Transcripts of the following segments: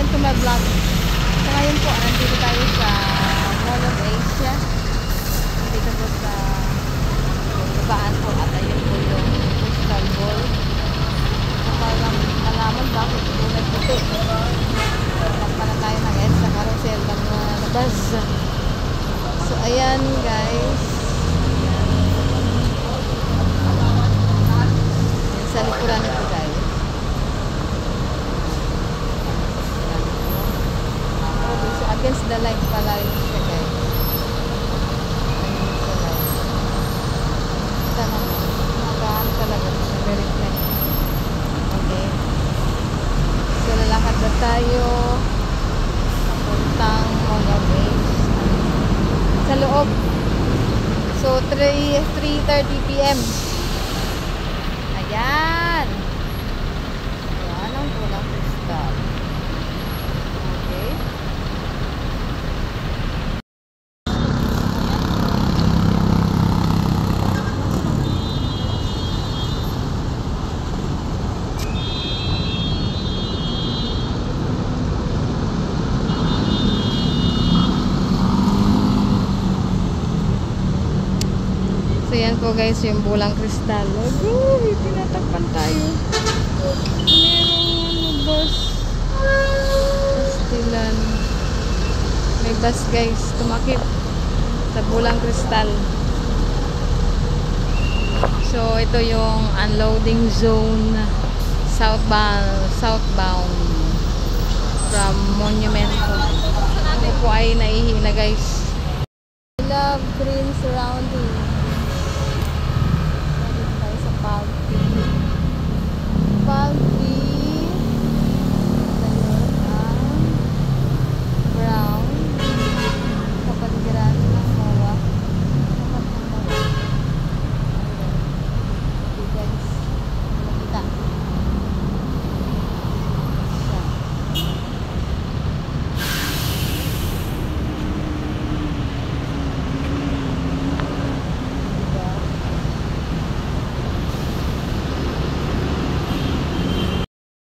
welcome to my vlog. So ngayon po, nandito tayo sa Mall of Asia. Nandito po sa babaan po at ayun po yung Crystal Ball. So parang malaman bakit tulad puti. Nagpala tayo ng S sa carousel ng labas. So ayan guys. Ayan sa likuran ito guys. Against the light pala rin siya guys. Against the light. Kita naman. Magaan talaga siya. Very clear. Okay. So lalakad na tayo. Papuntang Mall of Asia. Sa loob. So 3:30 PM. Ayan. Ayan ang pulang crystal. Okay. So yan po guys yung bulang kristal. Agoy, tinatakpan tayo. Merong bus. Pastilan. May bus guys. Tumakip sa bulang kristal. So ito yung unloading zone. Southbound from Monumento. Ito po ay naihina guys. I love green surrounding. Palpi ayun ang brown kapaligiran ng MOA okay guys makita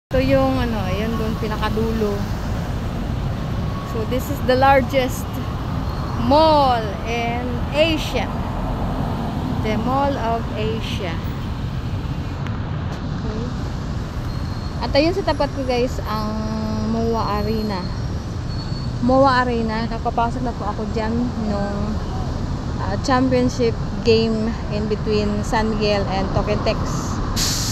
ito yung ano, ayan doon pinakadulo. So this is the largest mall in Asia. The Mall of Asia. Okay. At ayun sa tapat ko guys ang MOA Arena. MOA Arena, nakapasok na po ako dyan nung championship game in between San Miguel and Tokentex.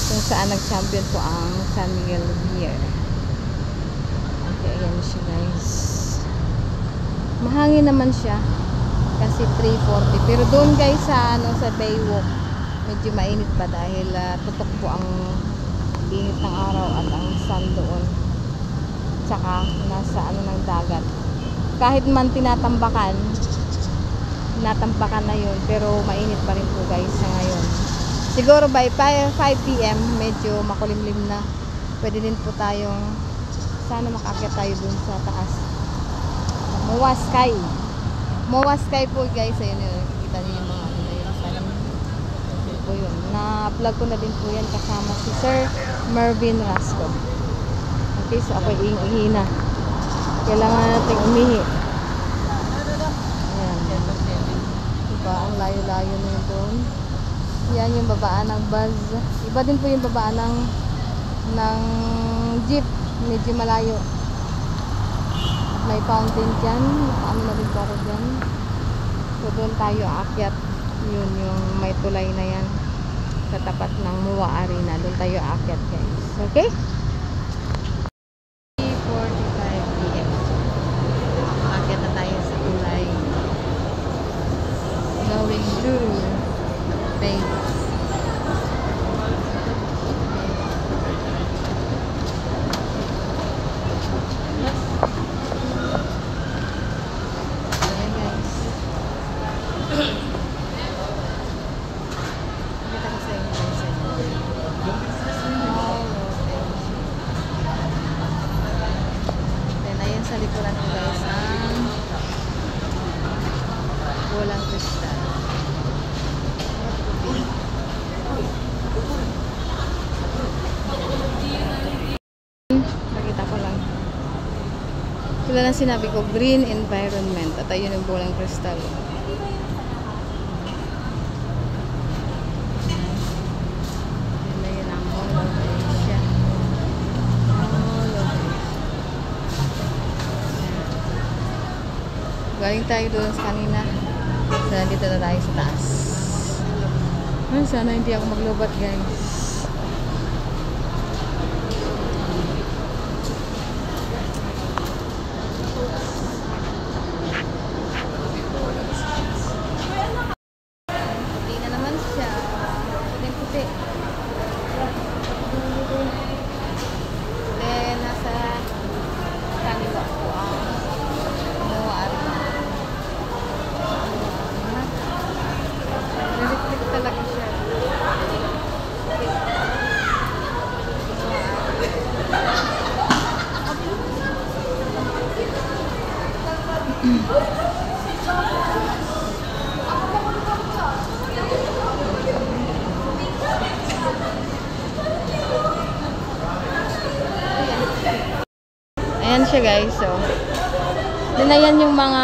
Kung saan nag-champion po ang San Miguel here. Okay, ayan siya guys. Mahangin naman siya. Kasi 3:40. Pero doon guys sa, sa Baywalk, medyo mainit pa dahil tutok po ang init ng araw at ang sun doon. Tsaka nasa ng dagat. Kahit man tinatambakan na yun. Pero mainit pa rin po guys sa ngayon. Siguro by 5 PM medyo makulimlim na. Pwede din po tayong sana makaakyat tayo dun sa taas. MOA Sky. MOA Sky po guys. Ayun yun. Kita niyo yung mga ano na yun. Yun po yun. Na-vlog ko na din po yan kasama si Sir Mervin Rasco. Okay, so ako iingi na. Kailangan natin umihi. Ayan. Diba? Ang layo-layo na yun doon. Yan yung babaan ng bus. Iba din po yung babaan ng jeep. Medyo malayo. At may fountain dyan. Paano na din po ako dyan. So doon tayo aakyat. Yun yung may tulay na yan. Sa tapat ng MOA Arena. Doon tayo aakyat guys. Okay? 3:45 PM. Aakyat na tayo sa tulay. Going through Vegas. Ayan guys. Kita ko sa inyo guys. Mall of Asia. Tulad ng sinabi ko, green environment. At ayun yung bulang kristal. Yun ang Mall of Asia. Mall of Asia. Galing tayo doon sa kanina. So, nandito na tayo sa taas. Ay, sana hindi ako maglobat, guys. Puti na naman siya. Puti-puti. Then, nasa kaliwa po ang Moa Arena. Niliplik talaga siya. Ayan siya, guys. So, yun na yan yung mga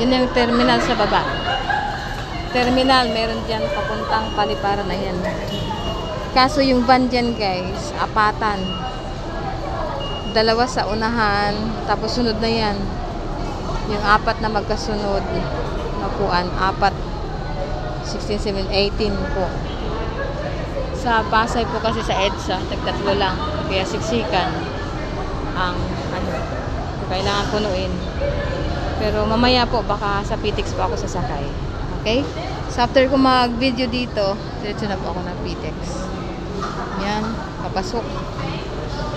yun yung terminal sa baba. Terminal, meron dyan papuntang Paliparan na yan. Kaso yung van dyan, guys, apatan. Dalawa sa unahan, tapos sunod na yan. Yung apat na magkasunod. Napuan, apat. 16, 17, 18 po. Sa Pasay po kasi sa EDSA, tagtatlo lang. Kaya siksikan ang ano, kailangan punuin. Pero mamaya po, baka sa PTEX po ako sasakay. Okay? So after ko mag-video dito, diretso na po ako ng PTEX. Yan, papasok.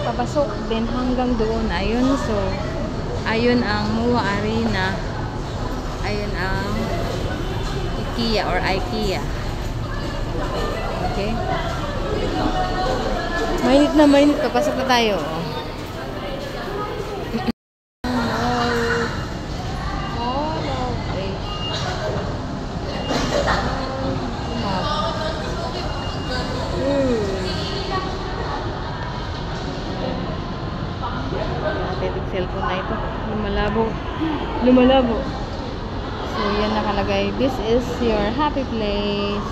Papasok din hanggang doon. Ayun, so, ayun ang Moa Arena. Ayun ang IKEA or IKEA. Okay? Mainit na mainit. Papasok na tayo. Cellphone na ito. Lumalabo. Lumalabo. So, yan nakalagay. This is your happy place.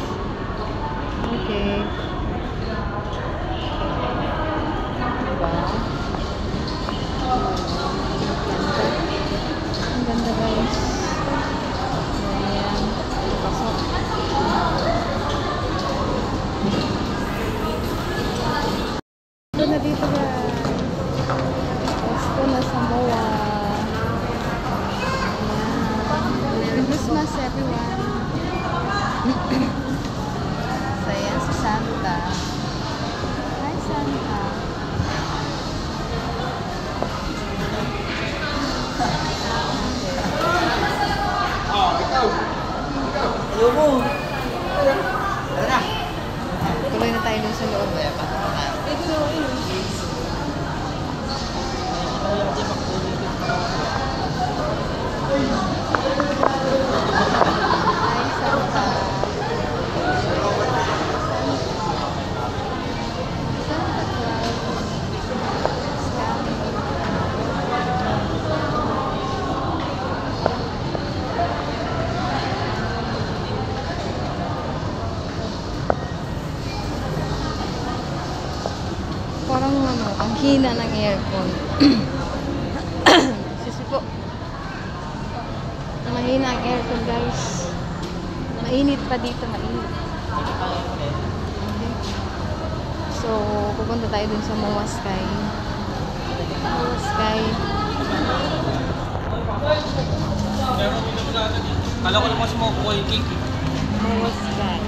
Okay. Diba? Ang ganda, guys. Ayan. Pasok. Ito na dito, guys. Na sa Moa. Merry Christmas, everyone. So, yan si Santa. Hi, Santa. Tuloy na tayo dun sa loob. Parang ano, ang hina ng aircon. Sisi po. Mahina ang aircon, guys. Mainit pa dito, mainit. Okay. So, pupunta tayo dun sa Moa Sky. Moa Sky. Kala ko naman mo ko yung cake. Moa Sky.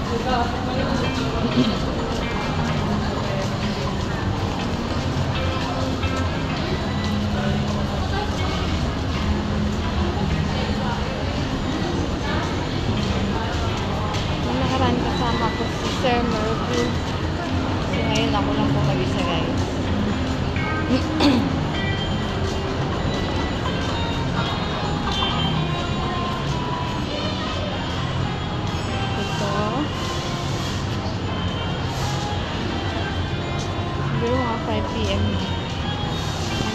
Kasama ko si Sir Mervy. So ngayon ako lang po mag-isa, guys. Ito. Siguro mga 5 PM na.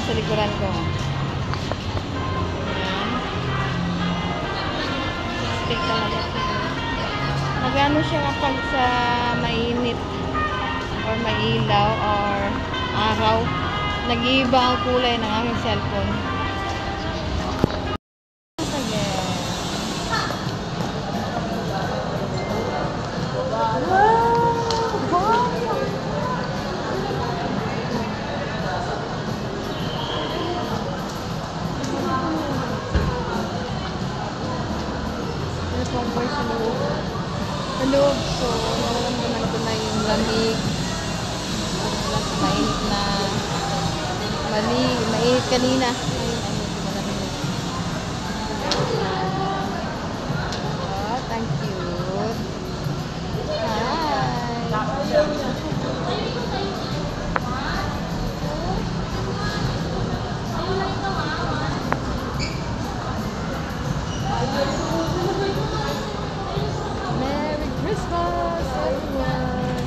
sa likuran ko. Ayan. Stick talaga siya. Magano siya kapag sa mainit or mailaw or araw. Nag-iiba ang kulay ng aking cellphone. Comfort sa loob. Sa loob. So, nararamdaman ko na yung lamig. Mainit na. Mainit kanina. Ayun, ay medyo malamig. Oh, thank you. Merry Christmas, everyone!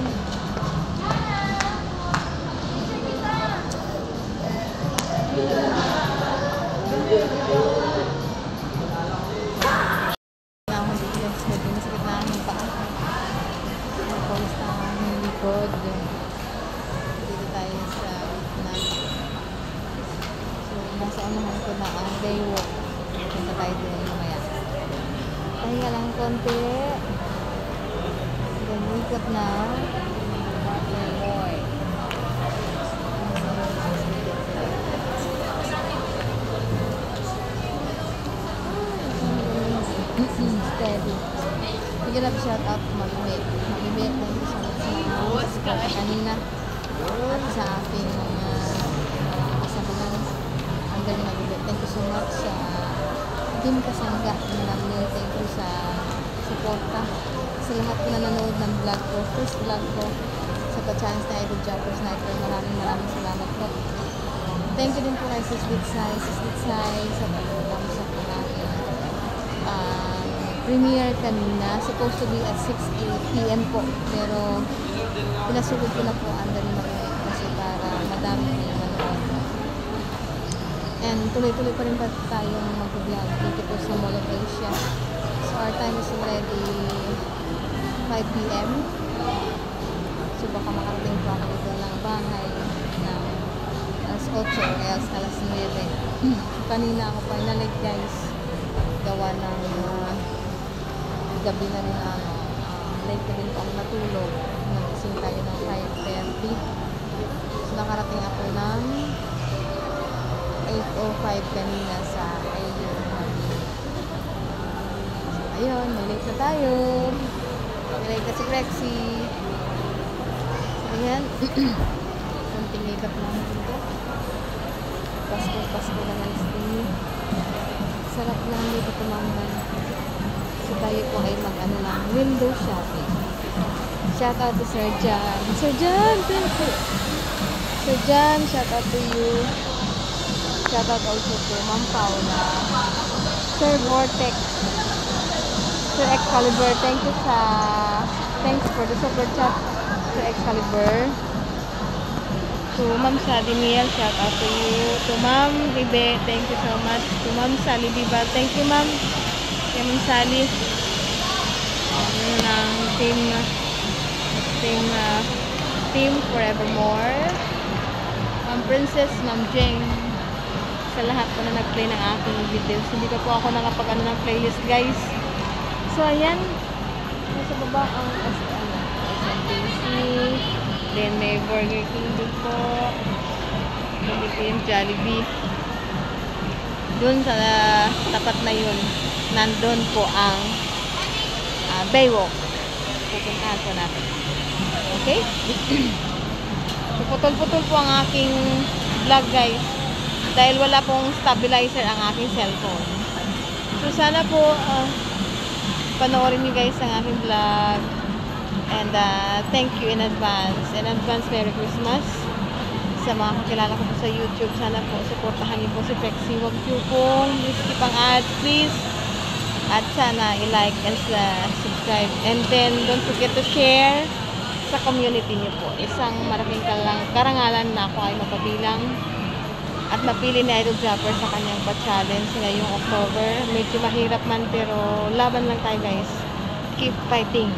Medyo masakit na ang paa. Pawis na ang likod. Dito tayo sa na. So, nasa unahan ko na ang Baywalk. Punta tayo din mamaya. Pahinga lang konti. Then, ikot na. Boy. Steady. Bigyan natin shout out to Mamibet. Mamibet, thank you so much sa kanina. At sa ating mga kasamahan. Ang galing Mamibet. Thank you so much sa Team Kasangga. Thank you sa suporta. Sa lahat na nanonood ng vlog ko. First vlog ko sa pa-chance na Idol Jumper Sniper. Maraming salamat po. Thank you din po kay Sis Litsay sa pag-ulam sa pangalan. Premiere kanina, supposed to be at 6 p.m. po, pero pinasugod ko na po under ni Marie kasi para madami na manood. And tuloy-tuloy pa rin pa tayong mag-vlog dito po sa Mall of Asia. So our time is already 5 p.m. So baka makarating po ako dito ng bahay ng alas 8 or else alas 9. Kanina ako pa inalig guys, gawa ng gabi na rin late na rin po ako natulog. Nagising tayo ng 5:30. So nakarating ako ng 8:05 kanina sa ayun. So ayun, malate na tayo. Malate na si Rexy. So ayan. Kunting makeup lang dito. Pasko na ng sarap lang dito tumambay. So tayo po ay mag-ano lang, window shopping. Shout out to Sir Jan. Sir Jan, thank you. Sir Jan, shout out to you. Shout out also to Ma'am Paula. Sir Vortex. Sir Excalibur, thanks for the super chat. Sir Excalibur. To Ma'am Sally Miel, shout out to you. To Ma'am Ribe, thank you so much. To Ma'am Sally Biba, thank you Ma'am. Kaya Ma'am Sally. Ng team Forevermore. Ma'am Princess, Ma'am Jeng. Sa lahat po na nag-play ng aking videos. Hindi pa po ako nakapag-ano ng playlist guys. So ayan. Nasa baba ang SMBC. Then may Burger King din po. Hindi po yung Jollibee. Doon sa tapat na yun, nandun po ang Baywalk. Pupuntahan po natin. Okay? So, putol-putol po ang aking vlog guys. Dahil wala pong stabilizer ang aking cellphone. So sana po panoorin niyo guys ang aking vlog. And thank you in advance. In advance, Merry Christmas. Sa mga kakilala ko po sa YouTube, sana po supportahan niyo po si Prexy. Huwag niyo pong skip ang ads, please. At sana i-like and subscribe. And then, don't forget to share sa community niyo po. Isang malaking karangalan na ako ay mapabilang at napili ni Idol Japper sa kanyang challenge ngayong October. Medyo mahirap man pero laban lang tayo guys. Keep fighting.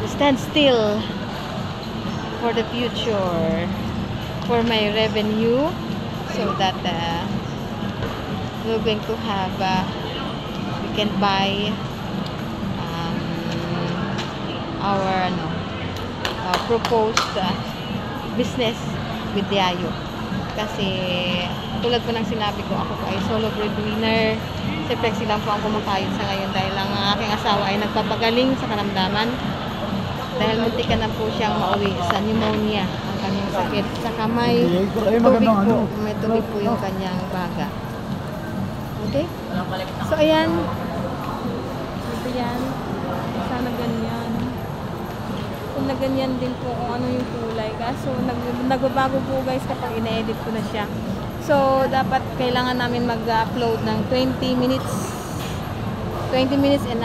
Stand still for the future, for my revenue, so that we're going to have we can buy our proposed business with Diayo. Kasi tulad po ng sinabi ko, ako po ay solo breadwinner. Si Flexi lang po ang kumakayod sa ngayon dahil ang aking asawa ay nagpapagaling sa karamdaman. Dahil muntikan na po siyang mauwi sa pneumonia ang kanyang sakit. Saka may tubig po. May tubig po yung kanyang baga. Okay? So, ayan. Ito yan. Sana ganyan. Kung na ganyan din po kung ano yung kulay. Kaso, nagbabago po guys kapag ina-edit ko na siya. So, dapat kailangan namin mag-upload ng 20 minutes. 20 minutes and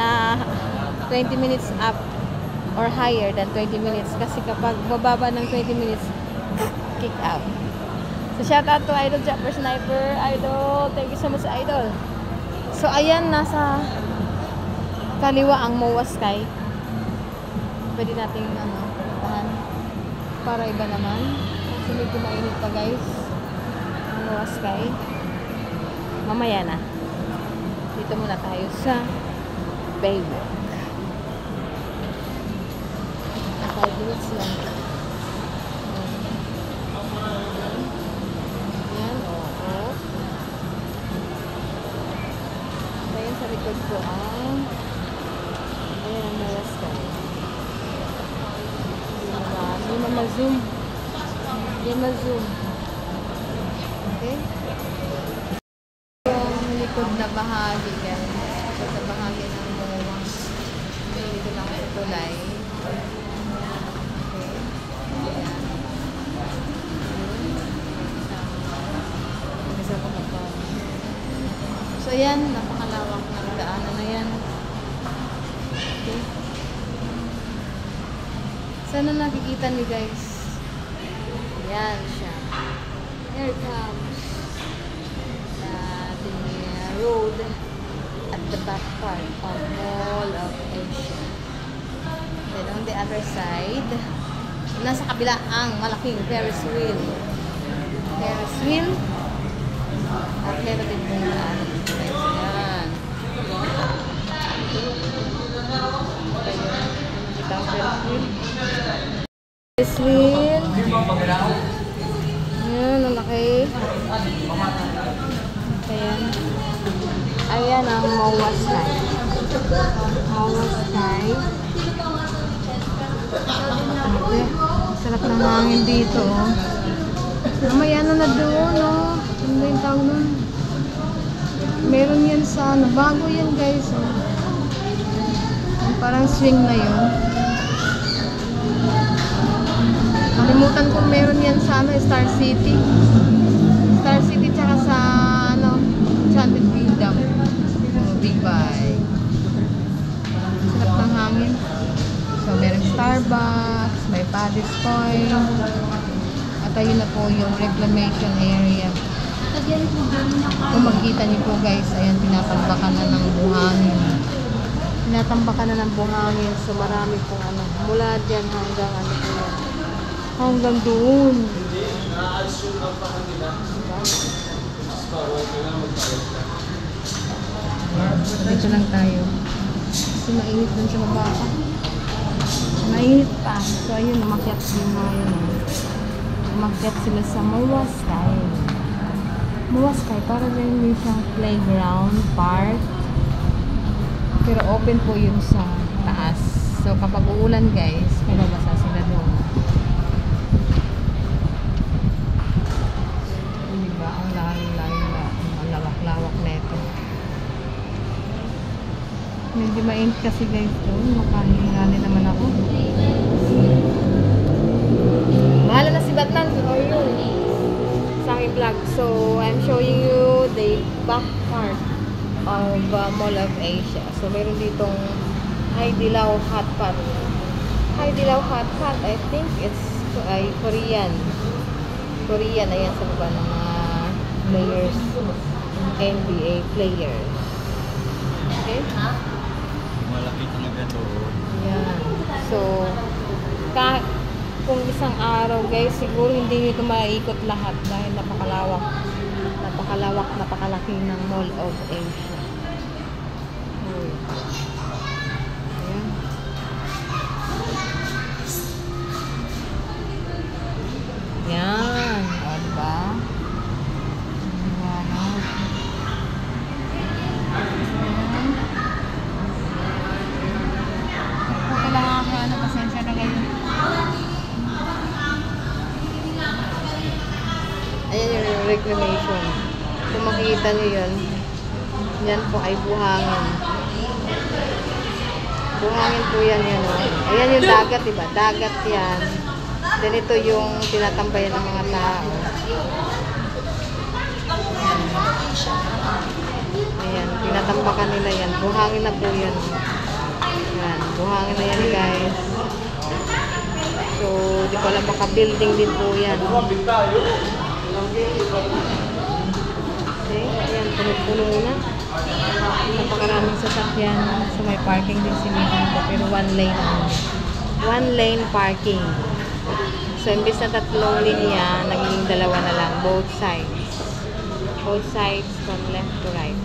20 minutes up or higher than 20 minutes. Kasi kapag bababa ng 20 minutes, kick out. So, shout out to Idol Japper Sniper. Idol, thank you so much, Idol. So, ayan, nasa kaliwa ang MOA Sky. Pwede natin, puntahan para iba naman. Kasi medyo mainit pa, guys. Ang MOA Sky. Mamaya na. Dito muna tayo sa Baywalk. 5 minutes lang. Yan, oo. Ayan sa likod ko ang ayan ang MOA Sky. Hindi na ma-zoom. Hindi ma-zoom. Okay? Yung likod na bahagi yan. Likod na bahagi ng MOA. Dito lang sa tulay. So, yan. Napakalawak ng daanan na yan. Okay. Sana nakikita niyo guys. Yan siya. Here comes the road at the back part of Mall of Asia. Then on the other side, nasa kabila ang malaking Ferris wheel. Ferris wheel. At meron din po yan. Yan. Kita ang Ferris wheel. Ferris wheel. Ayan, ang laki. Ayan. Ayan ang MOA Sky. MOA Sky. Okay. Sarap ng hangin dito. Mamaya na doon, oh. Ano ba yung tawag nun? Meron yan sa, bago yan guys. Oh. Parang swing na yun. Kalimutan kung meron yan sa Star City. Star City tsaka sa Enchanted Kingdom. Big Bye. Sarap ng hangin. So, meron Starbucks, may Paddy's Point. At ayun na po yung reclamation area. Kung makikita niyo po guys, ayan, tinatambakan na ng buhangin. Tinatambakan na ng buhangin. So, marami pong mula dyan hanggang hanggang doon. Dito lang tayo. Kasi mainit dun sa baba pa. Mainit pa. So, ayun, umakyat din mga yun. Umakyat sila sa MOA Sky. MOA Sky, para rin yung siyang playground, park. Pero open po yun sa taas. So, kapag uulan guys, mababasa sila doon. Diba? Ang lawak-lawak na ito. Medyo mainit kasi guys doon. Makahingali naman ako. Bahala na si Batman. How are you? Sa aking vlog. So, I'm showing you the back part of Mall of Asia. So, meron ditong Haidilao Hot Pot. Haidilao Hot Pot, I think it's Korean. Korean, ayan sa baba ng mga players, NBA players. Okay? Malaki talaga doon. Yan. So, kung isang araw guys, siguro hindi nyo maikot lahat dahil napakalaki ng Mall of Asia. Ayan. Yan. O, diba? Liwanag. Ito lang ako, pasensya na kayo. Ayan yung reclamation. Kung makikita nyo yun, yan po ay buhangin. Buhangin po yan yun. Oh. Ayan yung dagat, diba? Dagat yan. Then ito yung tinatambayan ng mga tao. Ayan, tinatambakan nila yan. Buhangin na po yan. Ayan, buhangin na yan guys. So, di ko alam, baka building din po yan. Okay, ayan, puno-puno na. Napakaraming sasakyan. So, may parking din si Mika. Pero one lane only. One lane parking. So, imbis na 3 linya, naging 2 na lang. Both sides. Both sides from left to right.